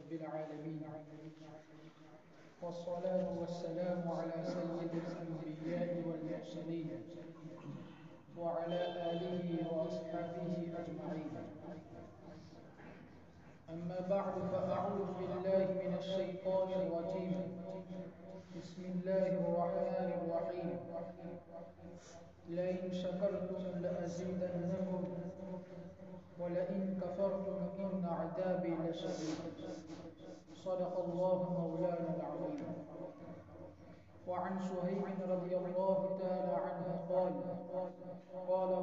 رب العالمين والصلاة والسلام على سيد الأنبياء والمرسلين وعلى آله وأصحابه أجمعين. أما بعد فأعوذ بالله من الشيطان الرجيم. بسم الله الرحمن الرحيم. لئن شكرتم لأزيدنكم ولئن كفرتم إن عذابي لشديد. صدق الله مولانا العظيم. وعن سهيب رضي الله تعالى عنه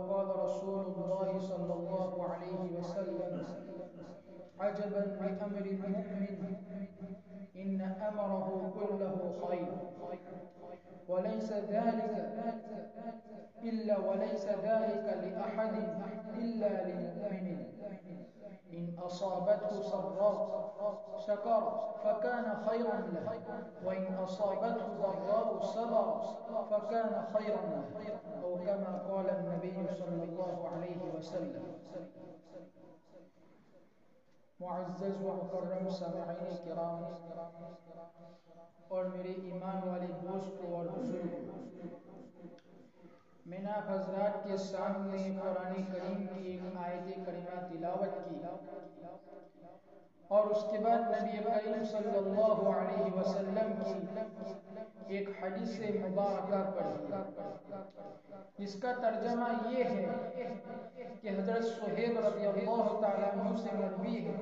قال رسول الله صلى الله عليه وسلم: عجبا لأمر المؤمن إن أمره كله خير وليس ذلك لأحد إلا للمؤمن إن أصابته سراء شكر فكان خيرا له وإن أصابته ضراء صبر فكان خيرا له أو كما قال النبي صلى الله عليه وسلم. معزز و مکرم سامعین کرام اور میرے ایمان والے دوستوں اور بزرگوں، میں نے آپ حضرات کے سامنے قرآن کریم کی ایک آیت کریمہ تلاوت کی اور اس کے بعد نبی کریم صلی اللہ علیہ وسلم کی ایک حدیث مبارکہ پڑھی، جس کا ترجمہ یہ ہے کہ حضرت صہیب رضی اللہ تعالیٰ عنہ سے مروی ہے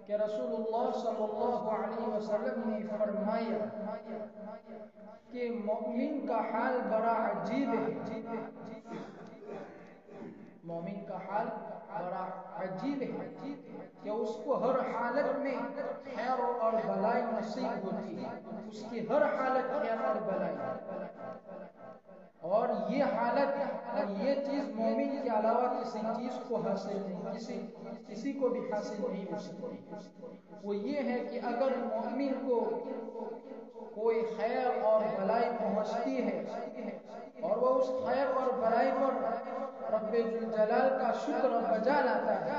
کہ رسول اللہ صلی اللہ علیہ وسلم نے فرمایا کہ مومن کا حال بڑا عجیب ہے، مومن کا حال بڑا عجیب ہے کہ اس کو ہر حالت میں خیر اور بھلائی نصیب ہوتی ہے، اس کی ہر حالت خیر اور بھلائی، اور یہ حالت اور یہ چیز مومن کے علاوہ کسی چیز کو حاصل نہیں، کسی کو بھی حاصل نہیں ہو سکتی. وہ یہ ہے کہ اگر مومن کو کوئی خیر اور بھلائی پہنچتی ہے اور وہ اس خیر اور بھلائی پر رب ذوالجلال کا شکر بجا لاتا ہے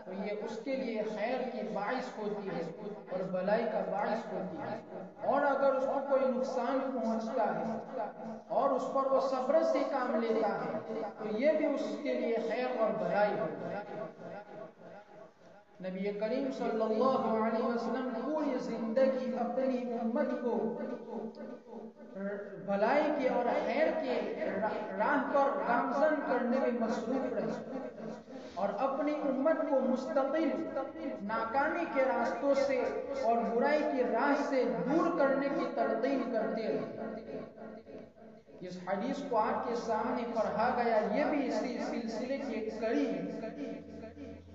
تو یہ اس کے لیے خیر کی باعث ہوتی ہے اور بھلائی کا باعث ہوتی ہے. اور اگر اس کو کوئی نقصان پہنچتا ہے اور اس پر وہ صبر سے کام لیتا ہے تو یہ بھی اس کے لیے خیر اور بھلائی ہوتی ہے. نبی کریم صلی اللہ علیہ وسلم پوری زندگی اپنی امت کو بھلائی کے اور خیر کے راہ پر گامزن کرنے میں مصروف رہے اور اپنی امت کو مستقل ناکامی کے راستوں سے اور برائی کی راہ سے دور کرنے کی تلقین کرتے رہے. اس حدیث کو آپ کے سامنے پڑھا گیا، یہ بھی اسی سلسلے کی ایک کڑی ہے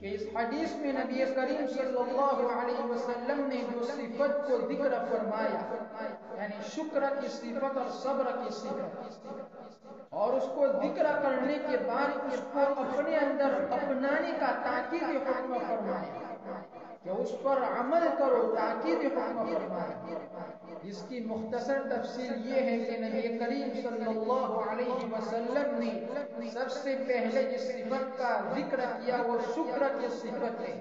کہ اس حدیث میں نبی کریم صلی اللہ علیہ وسلم نے جو صفت کو ذکر فرمایا، یعنی شکر کی صفت اور صبر کی صفت، اور اس کو ذکر کرنے کے بعد اس کو اپنے اندر اپنانے کا تاکید حکم فرمایا کہ اس پر عمل کرو، تاکید حکم فرمایا. جس کی مختصر تفصیل یہ ہے کہ نبی کریم صلی اللہ علیہ وسلم نے سب سے پہلے جس صفت کا ذکر کیا وہ شکر کی صفت ہے.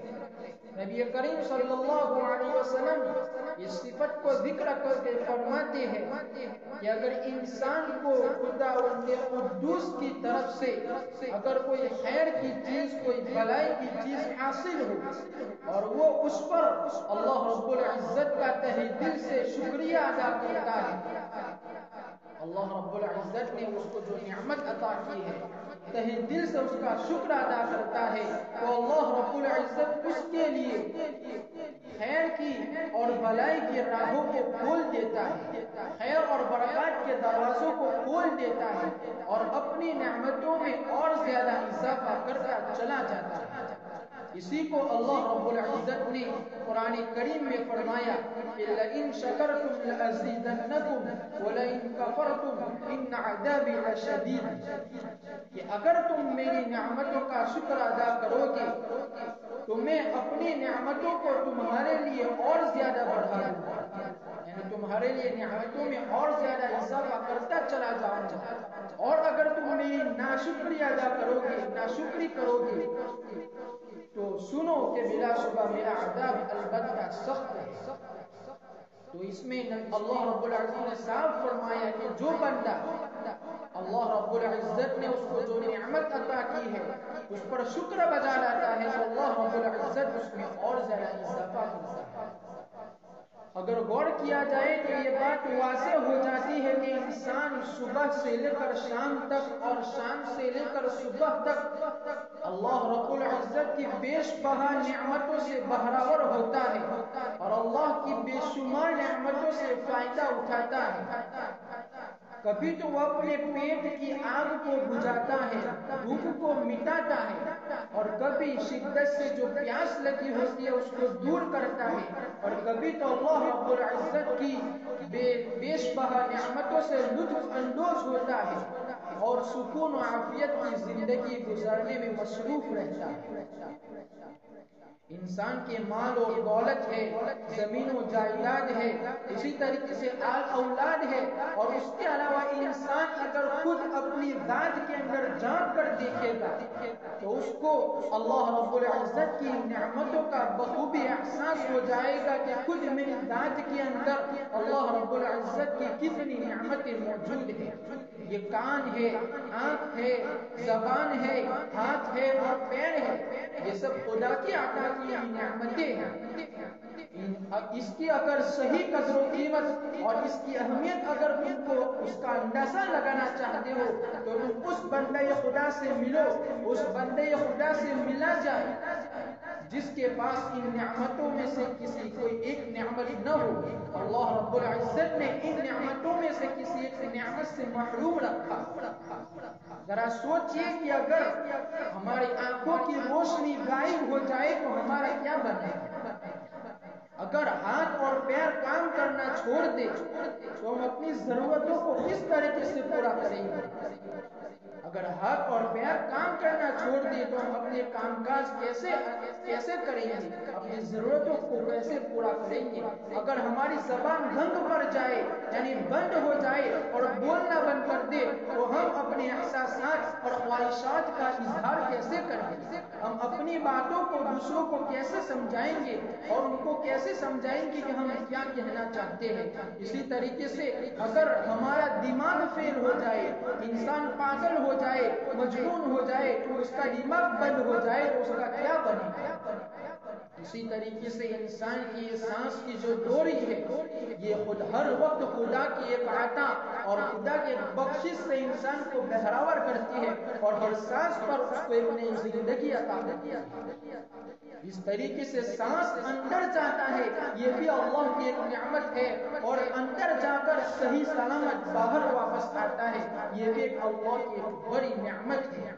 نبی کریم صلی اللہ علیہ وسلم اس صفت کو ذکر کر کے فرماتے ہیں کہ اگر انسان کو خداوند قدوس کی طرف سے اگر کوئی خیر کی چیز، کوئی بھلائی کی چیز حاصل ہو اور وہ اس پر اللہ رب العزت کا تہہ دل سے شکریہ ادا کرتا ہے، اللہ رب العزت نے اس کو جو نعمت عطا کی ہے تہہ دل سے اس کا شکر ادا کرتا ہے تو اللہ رب العزت اس کے لیے خیر کی اور بھلائی کی راہوں کو کھول دیتا ہے، خیر اور برکات کے دروازوں کو کھول دیتا ہے اور اپنی نعمتوں میں اور زیادہ اضافہ کرتا چلا جاتا ہے. اسی کو اللہ رب العزت نے قرآن کریم میں فرمایا کہ لئن شکرتم لأزیدنکم ولئن کفرتم ان عذابی لشدید، کہ اگر تم میری نعمتوں کا شکر ادا کرو گے تو میں اپنی نعمتوں کو تمہارے لیے اور زیادہ بڑھا دوں گا، یعنی تمہارے لیے نعمتوں میں اور زیادہ اضافہ کرتا چلا جاؤں گا. اور اگر تم میری ناشکری ادا کرو گے، ناشکری کرو گے تو سنو کہ بلا شبہ میرا عذاب البتہ تو اس میں اللہ رب العزت نے صاف فرمایا کہ جو بندہ اللہ رب العزت نے اس کو جو نعمت عطا کی ہے اس پر شکر بجا لاتا ہے تو اللہ رب العزت اس میں اور زیادہ اضافہ کرتا ہے۔ اگر غور کیا جائے تو یہ بات واضح ہو جاتی ہے کہ انسان صبح سے لے کر شام تک اور شام سے لے کر صبح تک اللہ رب العزت کی بیش بہا نعمتوں سے بہراور ہوتا ہے اور اللہ کی بے شمار نعمتوں سے فائدہ اٹھاتا ہے۔ کبھی تو وہ اپنے پیٹ کی آگ کو بجھاتا ہے، بھوک کو مٹاتا ہے، اور کبھی شدت سے جو پیاس لگی ہوتی ہے اس کو دور کرتا ہے، اور کبھی تو اللہ رب العزت کی بیش بہا نعمتوں سے لطف اندوز ہوتا ہے اور سکون و عافیت کی زندگی گزارنے میں مصروف رہتا ہے۔ انسان کے مال اور دولت ہے، زمین و جائیداد ہے، اسی طریقے سے آل اولاد ہے، اور اس کے علاوہ انسان اگر خود اپنی ذات کے اندر جھانک کر دیکھے گا تو اس کو اللہ رب العزت کی نعمتوں کا بخوبی احساس ہو جائے گا کہ خود میری ذات کے اندر اللہ رب العزت کی کتنی نعمتیں موجود ہیں۔ یہ کان ہے، آنکھ ہے، زبان ہے، ہاتھ ہے اور پیر ہے، یہ سب خدا کی عطا کی نعمتیں ہیں۔ اس کی اگر صحیح قدر و قیمت اور اس کی اہمیت اگر تم کو اس کا اندازہ لگانا چاہتے ہو تو تم اس بندے خدا سے ملو، اس بندے خدا سے ملا جائے جس کے پاس ان نعمتوں میں سے کسی کوئی ایک نعمت نہ ہو۔ اللہ رب العزت نے ان نعمتوں میں سے کسی ایک نعمت سے محروم رکھا۔ ذرا سوچئے کہ اگر ہماری آنکھوں کی روشنی غائب ہو جائے تو ہمارا کیا بنے گا؟ اگر ہاتھ اور پیر کام کرنا چھوڑ دے تو ہم اپنی ضرورتوں کو کس طریقے سے پورا کریں گے؟ اگر ہاتھ اور پیر کام کرنا چھوڑ دے تو ہم اپنے کام کاج کیسے کریں گے؟ اپنی ضرورتوں کو کیسے پورا کریں گے؟ اگر ہماری زبان بند پڑ جائے یعنی بند ہو جائے اور بولنا بند کر دے تو ہم اپنے احساسات اور خواہشات کا اظہار کیسے کریں گے؟ ہم اپنی باتوں کو دوسروں کو کیسے سمجھائیں گے اور ان کو کیسے سمجھائیں گے کہ ہم کیا کہنا چاہتے ہیں؟ اسی طریقے سے اگر ہمارا دماغ فیل ہو جائے، انسان پاگل ہو جائے، مجنون ہو جائے، تو اس کا دماغ بند ہو جائے تو اس کا کیا بنے گا؟ اسی طریقے سے انسان کی یہ سانس کی جو ڈوری ہے یہ خود ہر وقت خدا کی ایک عطا اور خدا کے بخشش سے انسان کو بہراور کرتی ہے اور ہر سانس پر اس کو ایک نئی زندگی عطا کرتی ہے۔ اس طریقے سے سانس اندر جاتا ہے یہ بھی اللہ کی ایک نعمت ہے، اور اندر جا کر صحیح سلامت باہر واپس آتا ہے یہ بھی ایک اللہ کی ایک بڑی نعمت ہے۔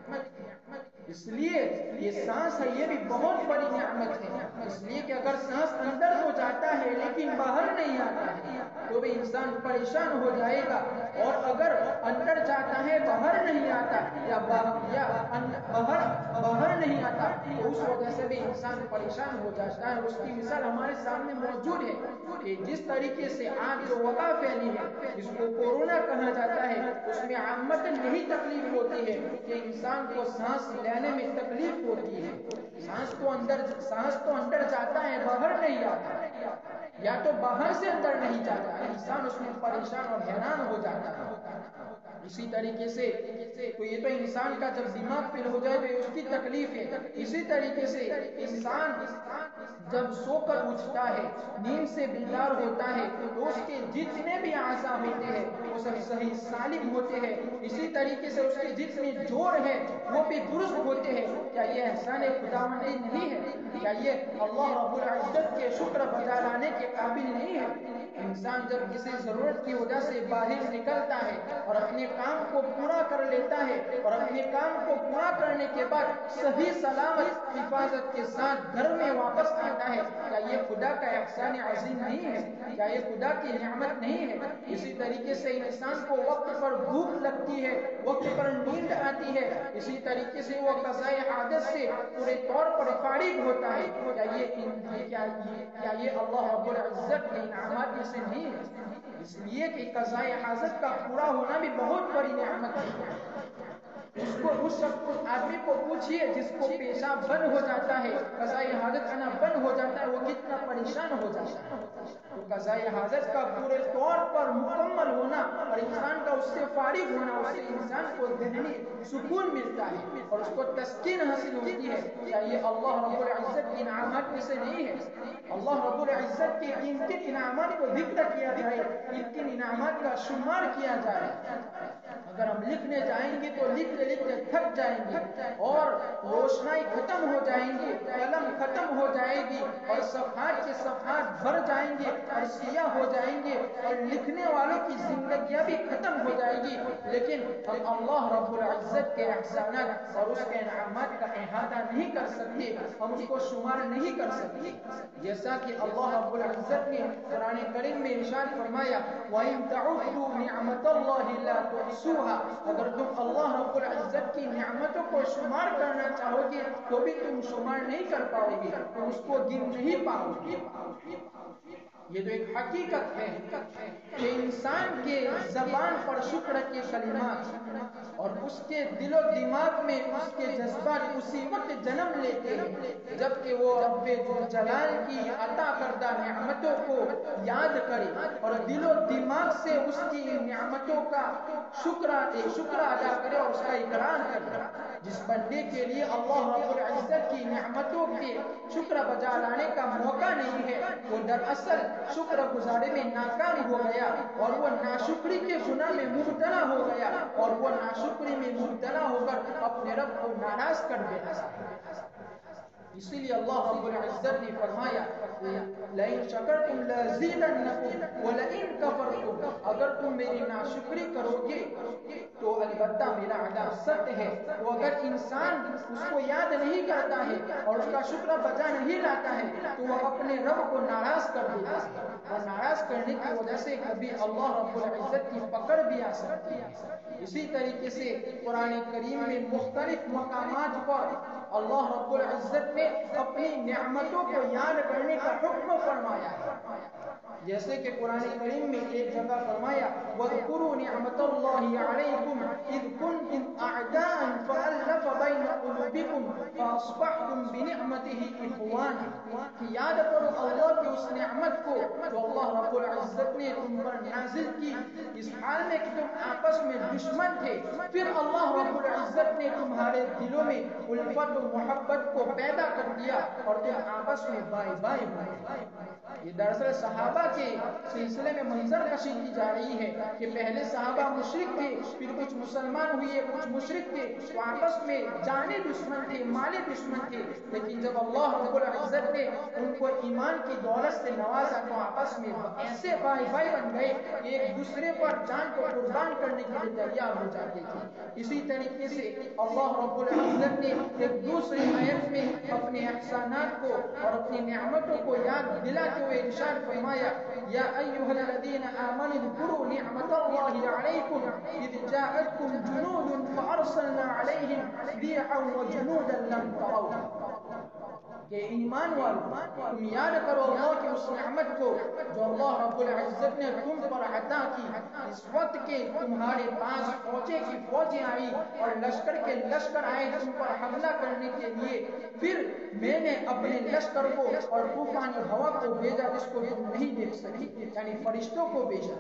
اس لیے یہ سانس ہے یہ بھی بہت بڑی نعمت ہے، اس لیے کہ اگر سانس اندر تو جاتا ہے لیکن باہر نہیں آتا ہے تو بھی انسان پریشان ہو جائے گا، اور اگر اندر جاتا ہے باہر نہیں آتا یا باہر نہیں آتا تو اس وجہ سے بھی انسان پریشان ہو جاتا ہے۔ اس کی مثال ہمارے سامنے موجود ہے کہ جس طریقے سے آج جو وبا پھیلی ہے جس کو کورونا کہا جاتا ہے اس میں عامتاً یہی تکلیف ہوتی ہے کہ انسان کو سانس لینے میں تکلیف ہوتی ہے۔ سانس تو اندر جاتا ہے باہر نہیں آتا، یا تو باہر سے اندر نہیں جاتا، انسان اس میں پریشان اور حیران ہو جاتا ہے۔ اسی طریقے سے تو یہ تو انسان کا جب دماغ فیل ہو جائے تو اس کی تکلیف ہے۔ اسی طریقے سے انسان جب سو کر اٹھتا ہے، نیند سے بیدار ہوتا ہے تو اس کے جتنے بھی اعضاء ہوتے ہیں وہ سب صحیح سالم ہوتے ہیں، اسی طریقے سے اس کے جتنے جوڑ ہیں وہ بھی درست ہوتے ہیں۔ کیا یہ احسان خداوندی نہیں ہے؟ کیا یہ اللہ رب العزت کے شکر بجا لانے کے قابل نہیں ہے؟ انسان جب کسی ضرورت کی وجہ سے باہر نکلتا ہے اور اپنے کام کو پورا کر لیتا ہے اور اپنے کام کو پورا کرنے کے بعد صحیح سلامت حفاظت کے ساتھ گھر میں واپس آتا ہے، کیا یہ خدا کا احسان عظیم نہیں ہے؟ کیا یہ خدا کی نعمت نہیں ہے؟ اسی طریقے سے انسان کو وقت پر بھوک لگتی ہے، وقت پر نیند آتی ہے، اسی طریقے سے وہ قضائے حاجت سے پورے طور پر فارغ ہوتا ہے، کیا یہ اللہ رب العزت کے انعامات میں سے نہیں ہے؟ اس لیے کہ قضائے حاجت کا پورا ہونا بھی بہت بڑی نعمت ہے۔ اس آدمی کو پوچھئے جس کو پیشاب بند ہو جاتا ہے، قضاء حاجت آنا بند ہو جاتا ہے، وہ کتنا پریشان ہو جاتا ہے۔ تو قضاء حاجت کا پورے طور پر مکمل ہونا اور انسان کا اس سے فارغ ہونا، اس سے انسان کو ذہنی سکون ملتا ہے اور اس کو تسکین حاصل ہوتی ہے۔ کیا یہ اللہ رب العزت کی انعامات میں سے نہیں ہے؟ اللہ رب العزت کے ان انعامات کو ذکر کیا جائے، ان انعامات کا شمار کیا جائے، اگر ہم لکھنے جائیں گے تو لکھتے لکھتے تھک جائیں گے اور روشنائی ختم ہو جائیں گی، قلم ختم ہو جائے گی اور صفحات کے صفحات بھر جائیں گے اور سیاہ ہو جائیں گے اور لکھنے والوں کی زندگیاں بھی ختم ہو جائے گی، لیکن ہم اللہ رب العزت کے احسانات اور اس کے انعامات کا احاطہ نہیں کر سکتے، ہم اس کو شمار نہیں کر سکتے۔ جیسا کہ اللہ رب العزت نے قرآن کریم میں ارشاد فرمایا وَإِن تَعُدُّوا نِعْمَةَ اللَّهِ لَا تُحْصُوهَا، اگر تم اللہ رب العزت کی نعمتوں کو شمار کرنا چاہو گے تو بھی تم شمار نہیں کر پاؤ گے، تم اس کو گن نہیں پاؤ گے۔ یہ تو ایک حقیقت ہے کہ انسان کے زبان پر شکر کے کلمات اور اس کے دل و دماغ میں اس کے جذبات اسی وقت جنم لیتے ہیں جبکہ وہ رب ذوالجلال کی عطا کردہ نعمتوں کو یاد کرے اور دل و دماغ سے اس کی نعمتوں کا شکر ادا کرے اور اس کا اقرار کرے۔ جس بندے کے لیے اللہ رب العزت کی نعمتوں کے شکر بجا لانے کا موقع نہیں ہے، وہ دراصل شکر گزاری میں ناکام ہو گیا اور وہ ناشکری کے گناہ میں مبتلا ہو گیا اور وہ ناشکری میں مبتلا ہو کر اپنے رب کو ناراض کر دیتا ہے۔ اسی لیے اللہ رب العزت نے فرمایا لَإِن شَكَرْتُمْ لَأَزِيدَنَّكُمْ وَلَئِن كَفَرْتُمْ، اگر تم میری ناشکری کرو گے تو البتہ میرا عذاب سخت ہے۔ تو اگر انسان اس کو یاد نہیں کرتا ہے اور اس کا شکر بجا نہیں لاتا ہے تو وہ اپنے رب کو ناراض کر دیتا ہے اور ناراض کرنے کی وجہ سے کبھی اللہ رب العزت کی پکڑ بھی آ سکتی ہے۔ اسی طریقے سے قرآن کریم میں مختلف مقامات پر اللہ رب العزت نے اپنی نعمتوں کو یاد کرنے کا حکم فرمایا ہے، جیسے کہ قرآن کریم میں ایک جگہ فرمایا وَاذْكُرُوا نِعْمَةَ اللَّهِ عَلَيْكُمْ إِذْ كُنْتُمْ أَعْدَاءً فَأَلَّفَ بَيْنَ قُلُوبِكُمْ فَأَصْبَحْتُمْ بِنِعْمَتِهِ إِخْوَانًا، کہ یاد کرو اللہ کی اس نعمت کو جو اللہ رب العزت نے تم پر نازل کی اس حال میں کہ تم آپس میں دشمن تھے، پھر اللہ رب العزت نے تمہارے دلوں میں الفت و محبت کو پیدا کر دیا اور تم آپس میں بھائی بھائی ہوئے۔ یہ دراصل صحابہ کے سلسلے میں منظر کشی کی جا رہی ہے کہ پہلے صحابہ مشرک تھے، پھر کچھ مسلمان ہوئے، کچھ مشرک تھے، تو آپس میں جانی دشمن تھے، مالی دشمن تھے، لیکن جب اللہ رب العزت نے ان کو ایمان کی دولت سے نوازا تو آپس میں ایسے بھائی بھائی بن گئے کہ ایک دوسرے پر جان کو قربان کرنے کے لیے تیار ہو جاتے تھے۔ اسی طریقے سے اللہ رب العزت نے ایک دوسری آیت میں اپنے احسانات کو اور اپنی نعمتوں کو یاد دلاتے ہوئے ارشاد فرمایا یا ایھا الذین آمنوا اذکروا نعمت اللہ علیکم اذ جاءتکم جنود فارسلنا علیہم ريحا وجنودا لم تروها، کہ ایمان والو تم یاد کرو اللہ کی اس نعمت کو جو اللہ رب العزت نے تم پر عطا کی، اس وقت کے تمہارے پاس فوجیں کی فوجیں آئی اور لشکر کے لشکر آئے تم پر حملہ کرنے کے لیے، پھر میں نے اپنے لشکر کو اور طوفانی ہوا کو بھیجا جس کو تم نہیں دیکھ سکی، یعنی فرشتوں کو بھیجا۔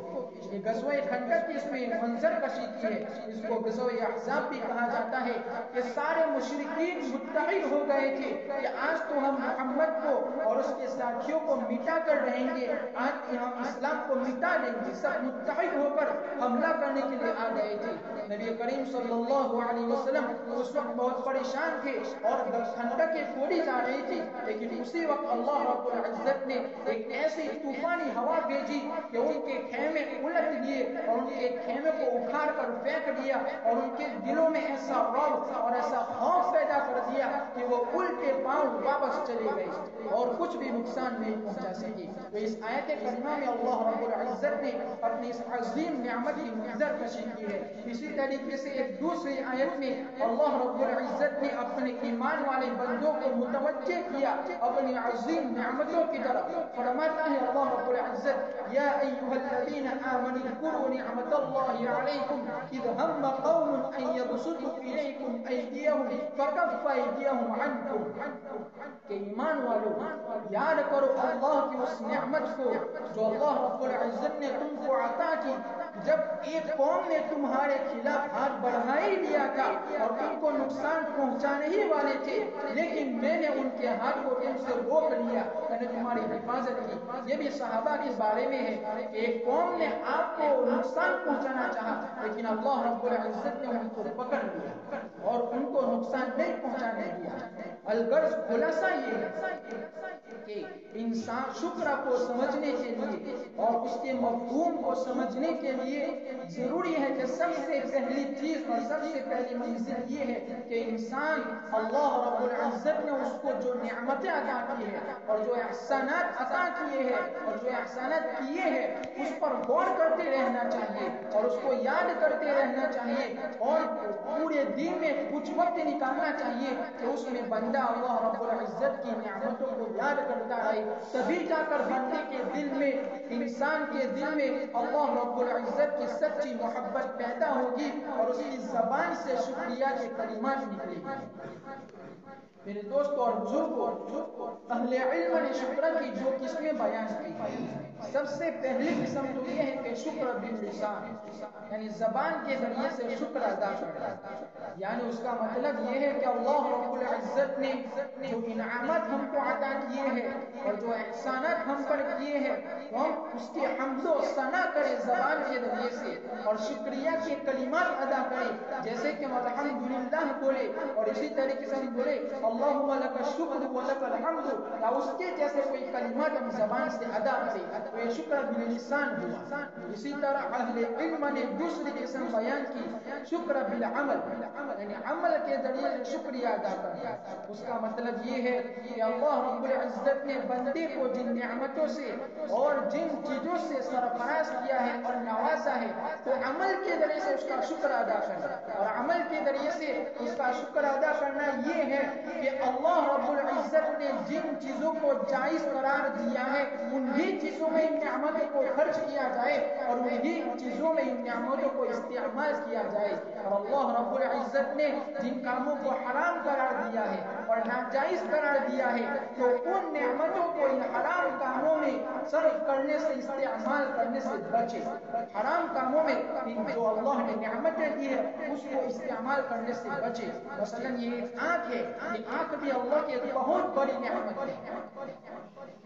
یہ غزوہ خندق کی اس میں منظر کشی کی ہے، اس کو غزوہ احزاب بھی کہا جاتا ہے کہ سارے مشرکین متحد ہو گئے تھے کہ آج تو ہم محمد کو اور اس کے ساتھیوں کو مٹا کر رہیں گے، آج ہم اسلام کو مٹا دیں گے، سب متحد ہو کر حملہ کرنے کے لیے آ گئے تھے۔ نبی کریم صلی اللہ علیہ وسلم اس وقت بہت پریشان تھے اور خندقیں کھودی جا رہی تھی، لیکن اسی وقت اللہ رب العزت نے ایک ایسی طوفانی ہوا بھیجی کہ ان کے خیمے الٹ دیے اور ان کے خیمے کو اکھاڑ کر پھینک دیا اور ان کے دلوں میں ایسا رعب اور ایسا خوف پیدا کر دیا کہ وہ الٹے پاؤں واپس بخش چلی گئی اور کچھ بھی نقصان نہیں پہنچا سکی. تو اس آیت کریمہ میں اللہ رب العزت نے اپنی اس عظیم نعمت کی منظر کشی کی ہے. اسی طریقے سے ایک دوسری آیت میں اللہ رب العزت نے اپنے ایمان والے بندوں کو متوجہ کیا اپنی عظیم نعمتوں کی طرف. فرماتا ہے اللہ رب العزت یا ایھا الذین آمنوا اذکروا نعمت اللہ علیکم اذ ہم قوم ان یبسطوا الیکم ایدیہم فکف ایدیہم عنکم. کہ ایمان والو یاد کرو اللہ کی اس نعمت کو جو اللہ رب العزت نے تم کو عطا کی جب ایک قوم نے تمہارے خلاف ہاتھ بڑھا ہی لیا تھا اور تم کو نقصان پہنچانے ہی والے تھے لیکن میں نے ان کے ہاتھ کو تم سے روک لیا یعنی تمہاری حفاظت کی. یہ بھی صحابہ کے بارے میں ہے کہ ایک قوم نے آپ کو نقصان پہنچانا چاہا لیکن اللہ رب العزت نے ان کو پکڑ لیا اور ان کو نقصان نہیں پہنچانے دیا. الغرض خلاصہ یہ ہے کہ انسان شکر کو سمجھنے کے لیے اور اس کے مفہوم کو سمجھنے کے لیے ضروری ہے کہ سب سے پہلی چیز اور سب سے پہلی منزل یہ ہے کہ انسان اللہ رب العزت نے اس کو جو نعمتیں عطا کی ہے اور جو احسانات عطا کیے ہیں اور جو احسانات کیے ہیں اس پر غور کرتے رہنا چاہیے اور اس کو یاد کرتے رہنا چاہیے اور پورے دن میں کچھ وقت نکالنا چاہیے کہ اس میں بندہ اللہ رب العزت کی نعمتوں کو یاد کرتا رہے. تبھی جا کر بندے کے دل میں انسان کے دل میں اللہ رب العزت کی سچی محبت پیدا ہوگی اور اس کی زبان سے شکریہ کے کلمات نکلیں گے. میرے دوستوں اور بزرگوں اہل علم نے شکر کی جو قسمیں بیان کی سب سے پہلی قسم تو یہ ہے کہ شکر باللسان یعنی زبان کے ذریعے سے شکر ادا کرنا. یعنی اس کا مطلب یہ ہے کہ اللہ رب العزت نے جو انعامات ہم کو عطا کیے ہیں اور جو احسانات ہم پر کیے ہیں تو ہم اس کی حمد و ثنا کریں زبان کے ذریعے سے اور شکریہ کے کلمات ادا کریں جیسے کہ الحمدللہ بولے اور اسی طریقے سے ہم بولے اللہم لک الشکر و لک الحمد یا اس کے جیسے کوئی کلمات ہم زبان سے ادا کریں تو یہ شکر باللسان ہوا. اسی طرح اہل علم نے دوسری قسم بیان کی شکر بالعمل یعنی عمل کے ذریعے شکریہ ادا کرنا. اس کا مطلب یہ ہے کہ اللہ رب العزت نے بندے کو جن نعمتوں سے اور جن چیزوں سے سرفراز کیا ہے اور نوازا ہے تو عمل کے ذریعے سے اس کا شکر ادا کرنا. اور عمل کے ذریعے سے اس کا شکر ادا کرنا یہ ہے کہ اللہ رب العزت نے جن چیزوں کو جائز قرار دیا ہے انہی چیزوں میں ان نعمتوں کو خرچ کیا جائے اور انہی چیزوں میں ان نعمتوں کو استعمال کیا جائے. اور اللہ رب العزت نے جن کاموں کو حرام قرار دیا ہے اور ناجائز قرار دیا ہے تو ان نعمتوں کو ان حرام کاموں میں صرف کرنے سے استعمال کرنے سے بچے. حرام کاموں میں جو اللہ نے نعمتیں دی ہے اس کو استعمال کرنے سے بچے. مثلا یہ ایک آنکھ ہے یہ آنکھ بھی اللہ کی ایک بہت بڑی نعمت ہے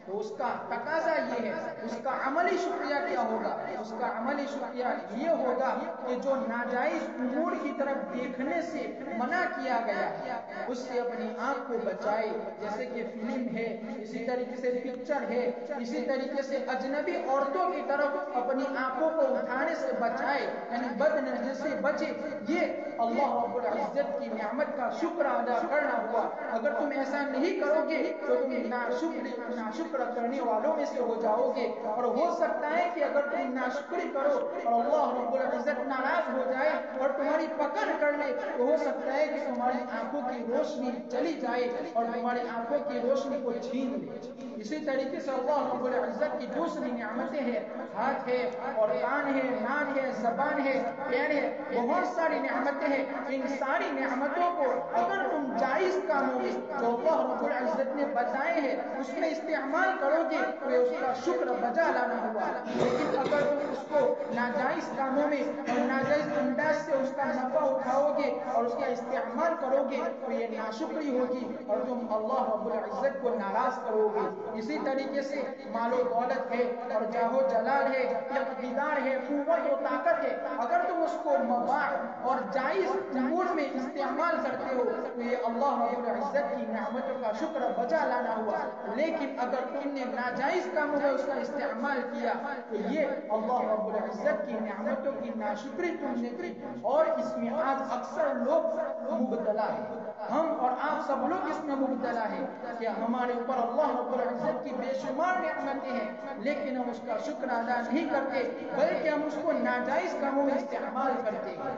تو اس کا تقاضا یہ ہے اس کا عملی شکریہ کیا ہوگا. اس کا عملی شکریہ یہ ہوگا کہ جو ناجائز امور کی طرف دیکھنے سے منع کیا گیا ہے اس سے اپنی آنکھ کو بچائے جیسے کہ فلم ہے اسی طریقے سے پکچر ہے اسی طریقے سے اجنبی عورتوں کی طرف اپنی آنکھوں کو اٹھانے سے بچائے یعنی بد نظر سے بچے. یہ اللہ رب العزت کی نعمت کا شکر ادا کرنا ہوا. اگر تم ایسا نہیں کرو گے تو تم ناشکر کرنے والوں میں سے ہو جاؤ گے اور ہو سکتا ہے کہ اگر تم ناشکری کرو اور اللہ رب العزت ناراض ہو جائے اور تمہاری پکڑ کر لے تو ہو سکتا ہے کہ تمہاری آنکھوں کی روشنی چلی جائے اور تمہاری آنکھوں کی روشنی کو چھین لے. اسی طریقے سے اللہ رب العزت کی دوسری نعمتیں ہیں ہاتھ ہے اور کان ہے ناک ہے زبان ہے پیر ہے بہت ساری نعمتیں ہیں. ان ساری نعمتوں کو اگر تم جائز کاموں میں جو اللہ رب العزت نے بتائے ہیں اس میں استعمال کرو گے تو اس کا شکر بجا لانا ہوا. لیکن اگر تم اس کو ناجائز کاموں میں اور ناجائز انداز سے اس کا نفع اٹھاؤ گے اور اس کا استعمال کرو گے تو یہ ناشکری ہوگی اور تم اللہ رب العزت کو ناراض کرو گے. اسی طریقے سے مال و دولت ہے اور جاہ و جلال ہے اقتدار ہے قوت و طاقت ہے اگر تم اس کو مباح اور جائز امور میں استعمال کرتے ہو تو یہ اللہ رب العزت کی نعمتوں کا شکر بجا لانا ہوا. لیکن اگر تم نے ناجائز کاموں میں اس کا استعمال کیا تو یہ اللہ رب العزت کی نعمتوں کی ناشکری تم نے کی اور اس میں آج اکثر لوگ مبتلا ہیں. ہم اور آپ سب لوگ اس میں مبتلا ہیں کہ ہمارے اوپر اللہ رب العزت کی بے شمار نعمتیں ہیں لیکن ہم اس کا شکر ادا نہیں کرتے بلکہ ہم اس کو ناجائز کاموں میں استعمال کرتے ہیں.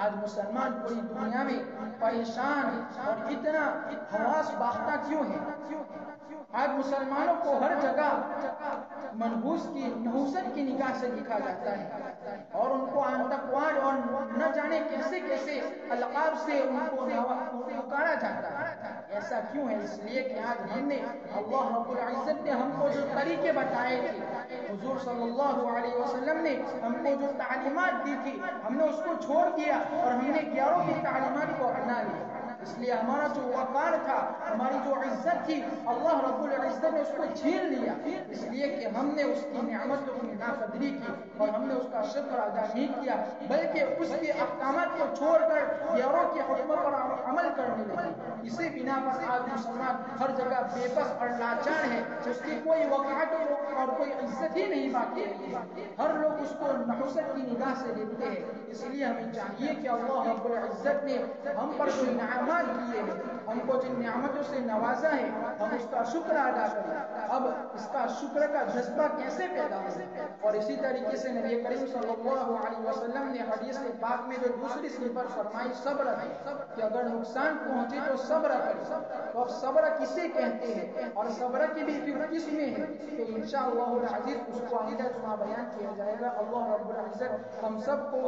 آج مسلمان پوری دنیا میں پریشان اور اتنا حواس باختہ کیوں ہے؟ آج مسلمانوں کو ہر جگہ منحوس کی نحوست کی نگاہ سے دیکھا جاتا ہے اور ان کو آتنکواد اور نہ جانے کیسے کیسے القاب سے ان کو پکارا جاتا ہے. ایسا کیوں ہے؟ اس لیے کہ آج ہم نے اللہ رب العزت نے ہم کو جو طریقے بتائے تھے، حضور صلی اللہ علیہ وسلم نے ہم کو جو تعلیمات دی تھی، ہم نے اس کو چھوڑ دیا اور ہم نے غیروں کی تعلیمات کو اپنا لیا. اس لیے ہمارا جو وقار تھا، ہماری جو عزت تھی، اللہ رب العزت نے اس کو چھین لیا، اس لیے کہ ہم نے اس کی نعمتوں کی ناقدری کی اور ہم نے اس کا شکر ادا نہیں کیا بلکہ اس کے احکامات کو چھوڑ کر غیروں کے حکم پر عمل کرنے لگے. اسی بنا پر آج مسلمان ہر جگہ بے بس اور لاچار ہے، اس کی کوئی وقعت اور کوئی عزت ہی نہیں باقی رہی ہے. ہر لوگ اس کو نحوست کی نگاہ سے دیکھتے ہیں. اس لیے ہمیں چاہیے کہ اللہ رب العزت نے ہم پر جو انعامات کیے ہیں، ہم کو جن نعمتوں سے نوازا ہے، ہم اس کا شکر ادا کریں. اب اس کا شکر کا جذبہ کیسے پیدا ہو؟ اور اسی طریقے سے نبی کریم صلی اللہ علیہ وسلم نے حدیث پاک میں جو دوسری صفت فرمائی صبر کی کہ اگر نقصان پہنچے تو صبر کریں. تو اب صبر کسے کہتے ہیں اور صبر کی بھی پھر قسمیں ہیں، تو انشاءاللہ العزیز اس کو آئندہ جمعہ بیان کیا جائے گا. اللہ رب العزت ہم سب کو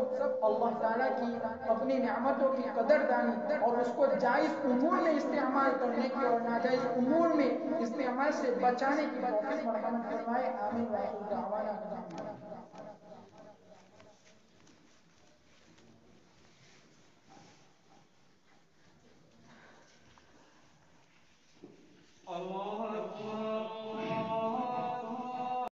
اللہ تعالیٰ کی اپنی نعمتوں کی قدر دانی اور اس کو جائز امور میں استعمال کرنے کی اور ناجائز امور میں استعمال سے بچانے کی توفیق مرحمت فرمائے. آمین. وآخر دعوانا